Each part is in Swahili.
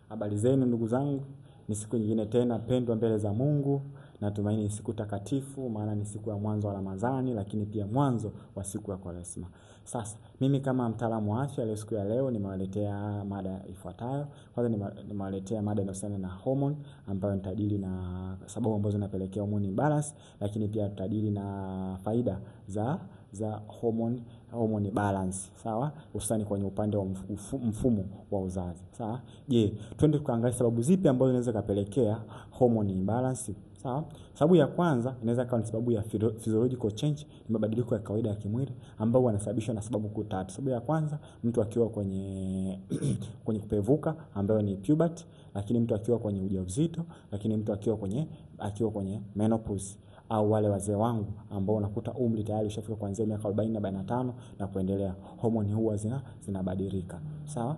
Habari zenu ndugu zangu, ni siku nyingine tena pendwa mbele za Mungu. Natumaini ni siku takatifu, maana ni siku ya mwanzo wa Ramadhani, lakini pia mwanzo wa siku ya Kwaresma. Sasa, mimi kama mtaalamu wa afya leo, siku ya leo nimewaletea mada ifuatayo. Kwanza nimewaletea mada inayohusiana na hormone, ambayo nitadili na sababu ambazo zinapelekea hormone imbalance, lakini pia tutadili na faida za hormone balance, sawa, hususani kwenye upande wa mfumo wa uzazi, sawa. Je, twende tukaangalia sababu zipi ambazo zinaweza kupelekea hormone imbalance, sawa. Sababu ya kwanza inaweza kuwa ni sababu ya physiological change, ni mabadiliko ya kawaida ya kimwili ambayo yanasababishwa na sababu kuu tatu. Sababu ya kwanza, mtu akiwa kwenye kupevuka ambayo ni puberty, lakini mtu akiwa kwenye ujauzito, lakini mtu akiwa kwenye menopause, au wale wazee wangu ambao unakuta umri tayari ushafika kuanzia miaka 40 na 45 na kuendelea, homoni huwa zinabadilika, sawa.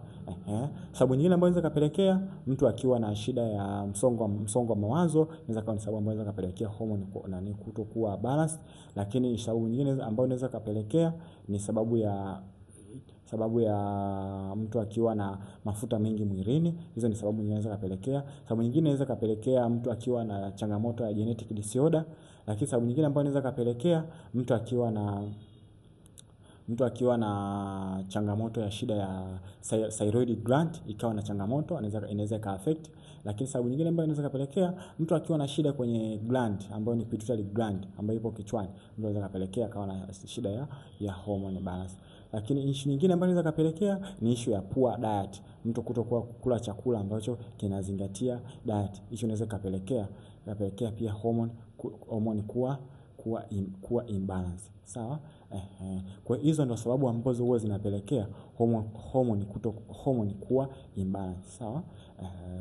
Sababu nyingine ambayo inaweza kupelekea mtu akiwa na shida ya msongo wa mawazo, inaweza kuwa ni sababu ambayo inaweza kupelekea homoni kutokuwa balance. Lakini sababu nyingine ambayo inaweza kupelekea ni sababu ya mtu akiwa na mafuta mengi mwilini. Hizo ni sababu nyingine inaweza kupelekea. Sababu nyingine inaweza kupelekea mtu akiwa na changamoto ya genetic disorder. Lakini sababu nyingine ambayo inaweza kupelekea mtu akiwa na changamoto ya shida ya thyroid gland ikawa na changamoto, inaweza ka affect. Lakini sababu nyingine ambayo inaweza kupelekea mtu akiwa na shida kwenye gland ambayo ni pituitary gland ambayo ipo kichwani, inaweza kupelekea akawa na shida ya hormone balance. Lakini issue nyingine ambayo inaweza kupelekea ni issue ya poor diet, mtu kutokuwa kula chakula ambacho kinazingatia diet. Hicho inaweza kupelekea pia hormone kuwa imbalance, sawa. Kwa hizo ndio sababu ambazo huwa zinapelekea hormone kuwa imbalance, sawa.